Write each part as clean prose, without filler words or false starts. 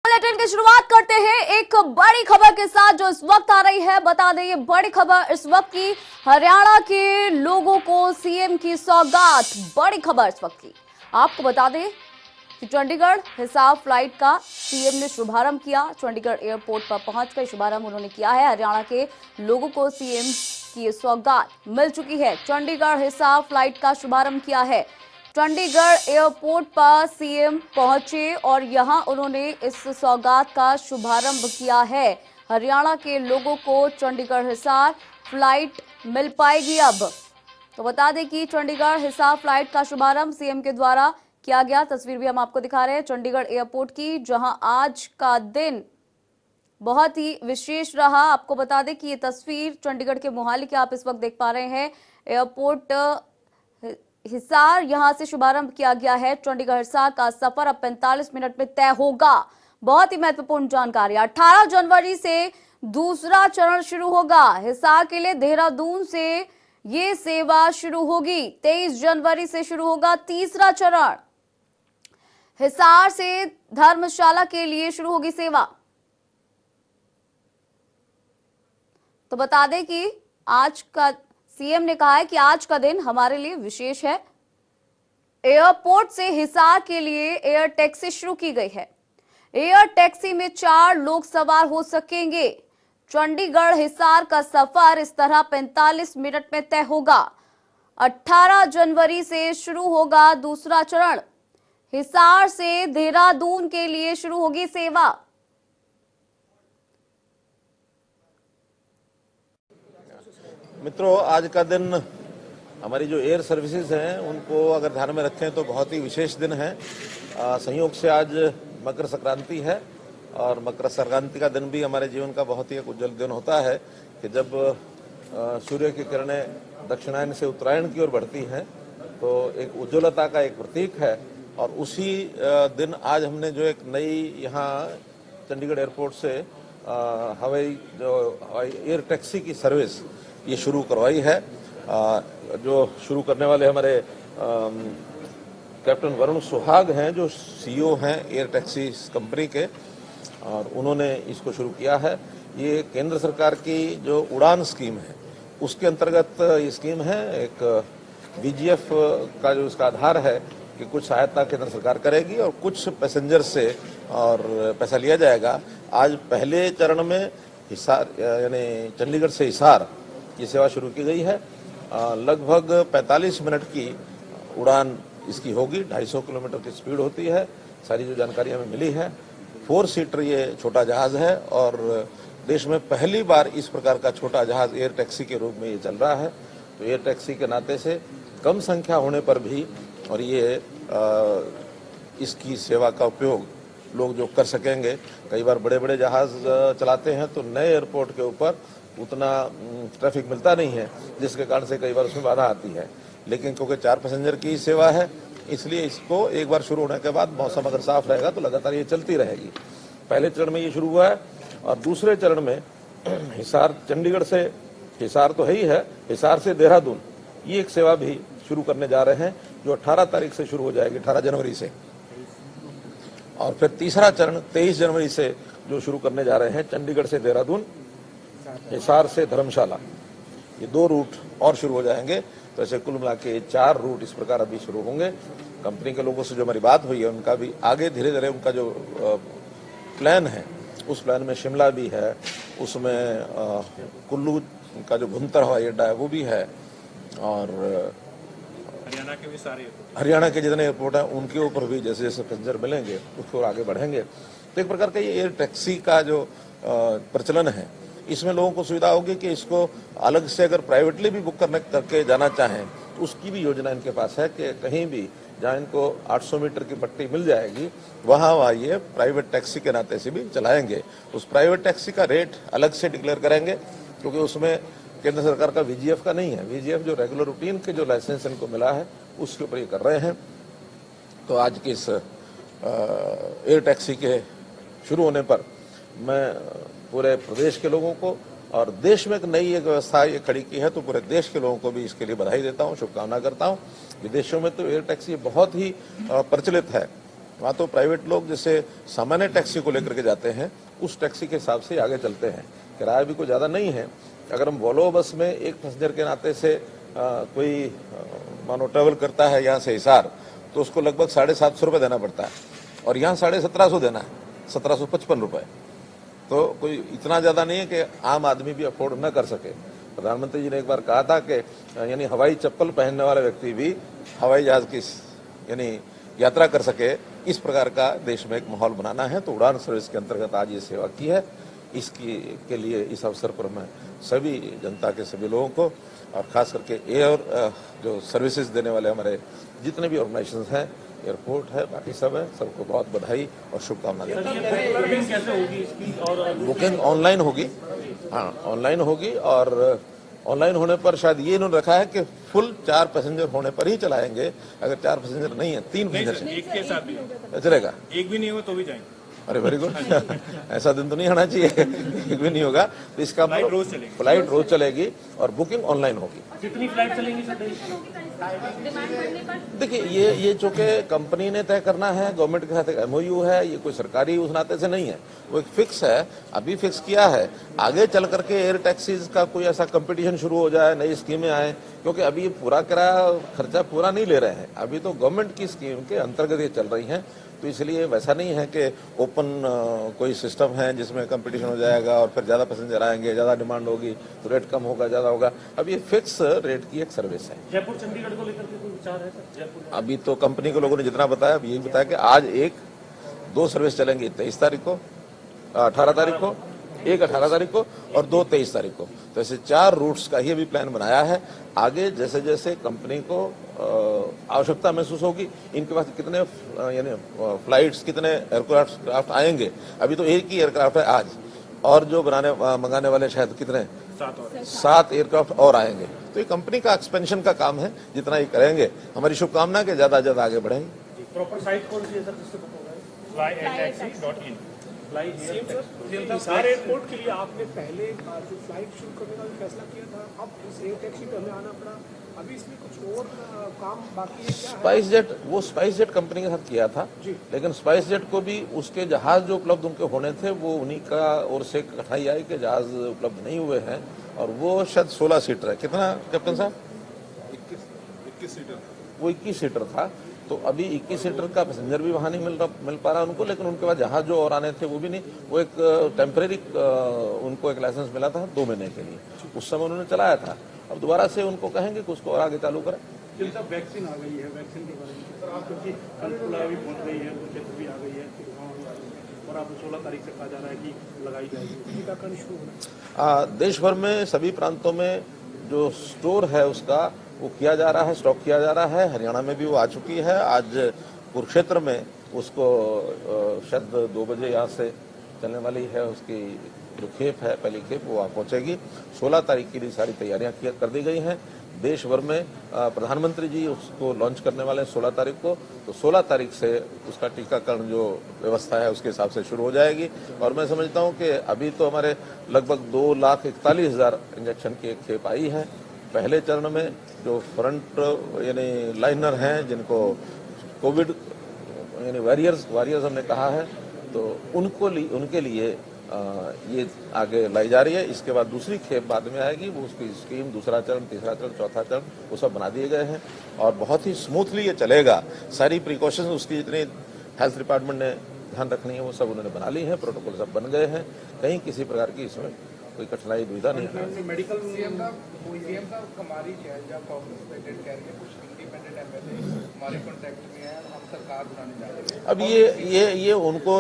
Bulletin की शुरुआत करते हैं एक बड़ी खबर के साथ जो इस वक्त आ रही है। बता दें ये बड़ी खबर इस वक्त की, हरियाणा के लोगों को सीएम की सौगात। बड़ी खबर इस वक्त की आपको बता दें कि चंडीगढ़ हिसार फ्लाइट का सीएम ने शुभारंभ किया। चंडीगढ़ एयरपोर्ट पर पहुंचकर शुभारंभ उन्होंने किया है। हरियाणा के लोगों को सीएम की सौगात मिल चुकी है। चंडीगढ़ हिसार फ्लाइट का शुभारंभ किया है। चंडीगढ़ एयरपोर्ट पर सीएम पहुंचे और यहां उन्होंने इस सौगात का शुभारंभ किया है। हरियाणा के लोगों को चंडीगढ़ हिसार फ्लाइट मिल पाएगी अब। तो बता दें कि चंडीगढ़ हिसार फ्लाइट का शुभारंभ सीएम के द्वारा किया गया। तस्वीर भी हम आपको दिखा रहे हैं चंडीगढ़ एयरपोर्ट की, जहां आज का दिन बहुत ही विशेष रहा। आपको बता दें कि ये तस्वीर चंडीगढ़ के मोहाली की आप इस वक्त देख पा रहे हैं। एयरपोर्ट हिसार यहां से शुभारंभ किया गया है। चंडीगढ़ हिसार का सफर अब 45 मिनट में तय होगा। बहुत ही महत्वपूर्ण जानकारी। 18 जनवरी से दूसरा चरण शुरू होगा। हिसार के लिए देहरादून से ये सेवा शुरू होगी। 23 जनवरी से शुरू होगा तीसरा चरण। हिसार से धर्मशाला के लिए शुरू होगी सेवा। तो बता दें कि आज का सीएम ने कहा है कि आज का दिन हमारे लिए विशेष है। एयरपोर्ट से हिसार के लिए एयर टैक्सी शुरू की गई है। एयर टैक्सी में 4 लोग सवार हो सकेंगे। चंडीगढ़ हिसार का सफर इस तरह 45 मिनट में तय होगा। 18 जनवरी से शुरू होगा दूसरा चरण। हिसार से देहरादून के लिए शुरू होगी सेवा। मित्रों, आज का दिन हमारी जो एयर सर्विसेज हैं उनको अगर ध्यान में रखें तो बहुत ही विशेष दिन है। संयोग से आज मकर संक्रांति है और मकर संक्रांति का दिन भी हमारे जीवन का बहुत ही एक उज्जवल दिन होता है कि जब सूर्य की किरणें दक्षिणायन से उत्तरायण की ओर बढ़ती हैं तो एक उज्ज्वलता का एक प्रतीक है। और उसी दिन आज हमने जो एक नई यहाँ चंडीगढ़ एयरपोर्ट से एयर टैक्सी की सर्विस ये शुरू करवाई है। जो शुरू करने वाले हमारे कैप्टन वरुण सुहाग हैं, जो सीईओ हैं एयर टैक्सी कंपनी के, और उन्होंने इसको शुरू किया है। ये केंद्र सरकार की जो उड़ान स्कीम है उसके अंतर्गत ये स्कीम है। एक वीजीएफ का जो इसका आधार है कि कुछ सहायता केंद्र सरकार करेगी और कुछ पैसेंजर से और पैसा लिया जाएगा। आज पहले चरण में हिसार यानी चंडीगढ़ से हिसार ये सेवा शुरू की गई है। लगभग 45 मिनट की उड़ान इसकी होगी। 250 किलोमीटर की स्पीड होती है। सारी जो जानकारी हमें मिली है, 4 सीटर ये छोटा जहाज है और देश में पहली बार इस प्रकार का छोटा जहाज एयर टैक्सी के रूप में ये चल रहा है। तो एयर टैक्सी के नाते से कम संख्या होने पर भी और ये इसकी सेवा का उपयोग लोग जो कर सकेंगे। कई बार बड़े बड़े जहाज चलाते हैं तो नए एयरपोर्ट के ऊपर उतना ट्रैफिक मिलता नहीं है, जिसके कारण से कई बार उसमें बाधा आती है। लेकिन क्योंकि 4 पैसेंजर की सेवा है इसलिए इसको एक बार शुरू होने के बाद मौसम अगर साफ रहेगा तो लगातार ये चलती रहेगी। पहले चरण में ये शुरू हुआ है और दूसरे चरण में हिसार चंडीगढ़ से हिसार तो है ही है, हिसार से देहरादून ये एक सेवा भी शुरू करने जा रहे हैं जो 18 तारीख से शुरू हो जाएगी, 18 जनवरी से। और फिर तीसरा चरण 23 जनवरी से जो शुरू करने जा रहे हैं, चंडीगढ़ से देहरादून, हिसार से धर्मशाला, ये 2 रूट और शुरू हो जाएंगे। तो ऐसे कुल मिला के 4 रूट इस प्रकार अभी शुरू होंगे। कंपनी के लोगों से जो हमारी बात हुई है उनका भी आगे धीरे धीरे उनका जो प्लान है उस प्लान में शिमला भी है, उसमें कुल्लू का जो भुंतर हवाई अड्डा है वो भी है और हरियाणा के जितने एयरपोर्ट हैं उनके ऊपर भी जैसे जैसे पैसेंजर मिलेंगे उसको आगे बढ़ेंगे। तो एक प्रकार का ये एयर टैक्सी का जो प्रचलन है इसमें लोगों को सुविधा होगी कि इसको अलग से अगर प्राइवेटली भी बुक करके जाना चाहें तो उसकी भी योजना इनके पास है कि कहीं भी जहाँ इनको 800 मीटर की पट्टी मिल जाएगी वहाँ ये प्राइवेट टैक्सी के नाते से भी चलाएंगे। उस प्राइवेट टैक्सी का रेट अलग से डिक्लेयर करेंगे क्योंकि उसमें केंद्र सरकार का वीजीएफ का नहीं है। वीजीएफ जो रेगुलर रूटीन के जो लाइसेंस इनको मिला है उसके ऊपर ये कर रहे हैं। तो आज की इस एयर टैक्सी के शुरू होने पर मैं पूरे प्रदेश के लोगों को और देश में एक नई एक व्यवस्था ये खड़ी की है तो पूरे देश के लोगों को भी इसके लिए बधाई देता हूँ, शुभकामना करता हूँ। विदेशों में तो एयर टैक्सी बहुत ही प्रचलित है वहाँ तो प्राइवेट लोग जैसे सामान्य टैक्सी को लेकर के जाते हैं उस टैक्सी के हिसाब से आगे चलते हैं, किराया भी कोई ज़्यादा नहीं है। अगर हम वॉल्वो बस में एक पैसेंजर के नाते से कोई मानो ट्रेवल करता है यहाँ से हिसार, तो उसको लगभग 750 रुपये देना पड़ता है और यहाँ 1750 देना है, 1755 रुपये। तो कोई इतना ज़्यादा नहीं है कि आम आदमी भी अफोर्ड न कर सके। प्रधानमंत्री जी ने एक बार कहा था कि यानी हवाई चप्पल पहनने वाला व्यक्ति भी हवाई जहाज की यानी यात्रा कर सके, इस प्रकार का देश में एक माहौल बनाना है। तो उड़ान सर्विस के अंतर्गत आज ये सेवा की है। इसकी के लिए इस अवसर पर मैं सभी जनता के सभी लोगों को और खास करके एयर जो सर्विसेज देने वाले हमारे जितने भी ऑर्गेनाइजेशंस हैं, एयरपोर्ट है, बाकी सब है, सबको बहुत बधाई और शुभकामनाएं देता हूं। बुकिंग ऑनलाइन होगी, हाँ ऑनलाइन होगी और ऑनलाइन होने पर शायद ये इन्होंने रखा है कि फुल 4 पैसेंजर होने पर ही चलाएंगे। अगर 4 पैसेंजर नहीं है, 3 पैसेंजर एक के साथ भी चलेगा, एक भी नहीं होगा तो भी जाएंगे। अरे वेरी गुड ऐसा दिन तो नहीं आना चाहिए एक भी नहीं होगा। तो इसका फ्लाइट रोज चलेगी और बुकिंग ऑनलाइन होगी। कितनी फ्लाइट चलेंगी सर? देखिए ये चूंकि कंपनी ने तय करना है, गवर्नमेंट के साथ एक MOU है, ये कोई सरकारी उस नाते से नहीं है, वो एक फिक्स है, अभी फिक्स किया है। आगे चल करके एयर टैक्सीज का कोई ऐसा कंपटीशन शुरू हो जाए, नई स्कीमें आए, क्योंकि अभी ये पूरा किराया खर्चा पूरा नहीं ले रहे हैं, अभी तो गवर्नमेंट की स्कीम के अंतर्गत ये चल रही हैं। तो इसलिए वैसा नहीं है कि ओपन कोई सिस्टम है जिसमें कंपटीशन हो जाएगा और फिर ज़्यादा पैसेंजर आएंगे, ज़्यादा डिमांड होगी तो रेट कम होगा, ज़्यादा होगा। अब ये फिक्स रेट की एक सर्विस है। जयपुर चंडीगढ़ को लेकर के कोई विचार है सर? जयपुर अभी तो कंपनी के लोगों ने जितना बताया, अब यही बताया कि आज 2 सर्विस चलेंगी, 23 तारीख को, 18 तारीख को, एक 18 तारीख को और 2 23 तारीख को। तो ऐसे 4 रूट्स का ही अभी प्लान बनाया है। आगे जैसे जैसे कंपनी को आवश्यकता महसूस होगी, इनके पास कितने यानी फ्लाइट्स, कितने एयरक्राफ्ट आएंगे, अभी तो एक ही एयरक्राफ्ट है आज, और जो मंगाने वाले शायद कितने 7 एयरक्राफ्ट और आएंगे। तो ये कंपनी का एक्सपेंशन का काम है, जितना ये करेंगे हमारी शुभकामना के ज्यादा ज्यादा आगे बढ़ेंगे। प्रॉपर साइट कौन सी है सर जिससे पता होगा? flytaxi.in हिसार एयरपोर्ट के लिए आपने पहले जो फ्लाइट शुरू करने का फैसला किया था, अब इस एयर टैक्सी पे हमें आना पड़ा, अभी इसमें कुछ और काम बाकी है क्या? स्पाइस जेट, वो स्पाइस जेट कंपनी के साथ किया था, लेकिन स्पाइस जेट को भी उसके जहाज जो उपलब्ध उनके होने थे वो उन्हीं का ओर से कठिनाई आई कि जहाज उपलब्ध नहीं हुए हैं, और वो शायद 16 सीटर है। कितना कैप्टन साहब? 21 सीटर, वो 21 सीटर था। तो अभी 21 सीटर का पैसेंजर भी वहाँ नहीं मिल पा रहा उनको, लेकिन उनके पास जहाज जो और आने थे वो भी नहीं। वो एक टेम्परेरी उनको एक लाइसेंस मिला था 2 महीने के लिए, उस समय उन्होंने चलाया था। अब दोबारा से उनको कहेंगे कि उसको और आगे चालू करें। वैक्सीन आ गई है, वैक्सीन के बारे में सर आप, क्योंकि कल खुला भी पहुंच गई है, कुछ भी आ गई है और आप 16 तारीख से कहा जा रहा है कि लगाई जाएगी, टीकाकरण शुरू होना है। देश भर में सभी प्रांतों में जो स्टोर है उसका वो किया जा रहा है, स्टॉक किया जा रहा है। हरियाणा में भी वो आ चुकी है। आज कुरुक्षेत्र में उसको शायद 2 बजे यहाँ से चलने वाली है, उसकी जो खेप है, पहली खेप, वो वहाँ पहुँचेगी। 16 तारीख के लिए सारी तैयारियां कर दी गई हैं। देश भर में प्रधानमंत्री जी उसको लॉन्च करने वाले हैं 16 तारीख को। तो 16 तारीख से उसका टीकाकरण जो व्यवस्था है उसके हिसाब से शुरू हो जाएगी। और मैं समझता हूँ कि अभी तो हमारे लगभग 2,41,000 इंजेक्शन की एक खेप आई है। पहले चरण में जो फ्रंट यानी लाइनर हैं, जिनको कोविड यानी वॉरियर्स हमने कहा है, तो उनके लिए ये आगे लाई जा रही है। इसके बाद दूसरी खेप बाद में आएगी, वो उसकी स्कीम, दूसरा चरण, तीसरा चरण, चौथा चरण, वो सब बना दिए गए हैं और बहुत ही स्मूथली ये चलेगा। सारी प्रिकॉशंस उसकी जितनी हेल्थ डिपार्टमेंट ने ध्यान रखनी है वो सब उन्होंने बना ली है, प्रोटोकॉल सब बन गए हैं। कहीं किसी प्रकार की इसमें कोई कठिनाई दुविधा नहीं है। मेडिकल सीएम का कमारी है या कांग्रेस प्रेसिडेंट कह रही है कुछ इंडिपेंडेंट एमएलए हमारे कांटेक्ट में है, हम सरकार बनाने जा रहे हैं। अब ये उनको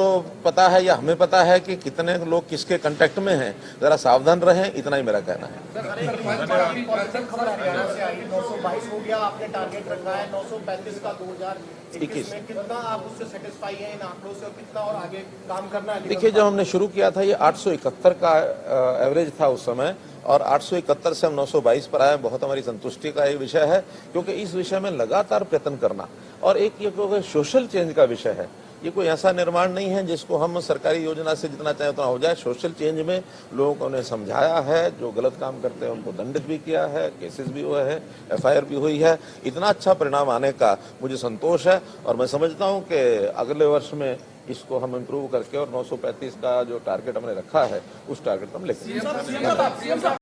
पता है या हमें पता है कि कितने लोग किसके कांटेक्ट में हैं, जरा सावधान रहें, इतना ही मेरा कहना है। खबर हरियाणा से आई, 922 हो गया, आपने टारगेट रखा है 935 का 2021 में, कितना आप उससे सेटिस्फाई हैं इन आंकड़ों से और कितना और आगे काम करना है? देखिए, जब हमने शुरू किया था ये 871 का एवरेज था उस समय, और 871 से हम 922 पर आए। बहुत हमारी संतुष्टि का एक विषय है, क्योंकि इस विषय में लगातार प्रयत्न करना, और एक ये सोशल चेंज का विषय है। ये कोई ऐसा निर्माण नहीं है जिसको हम सरकारी योजना से जितना चाहे उतना हो जाए। सोशल चेंज में लोगों को उन्हें समझाया है, जो गलत काम करते हैं उनको दंडित भी किया है, केसेस भी हुए हैं, FIR भी हुई है। इतना अच्छा परिणाम आने का मुझे संतोष है और मैं समझता हूं कि अगले वर्ष में इसको हम इम्प्रूव करके और 935 का जो टारगेट हमने रखा है उस टारगेट को हम लेकर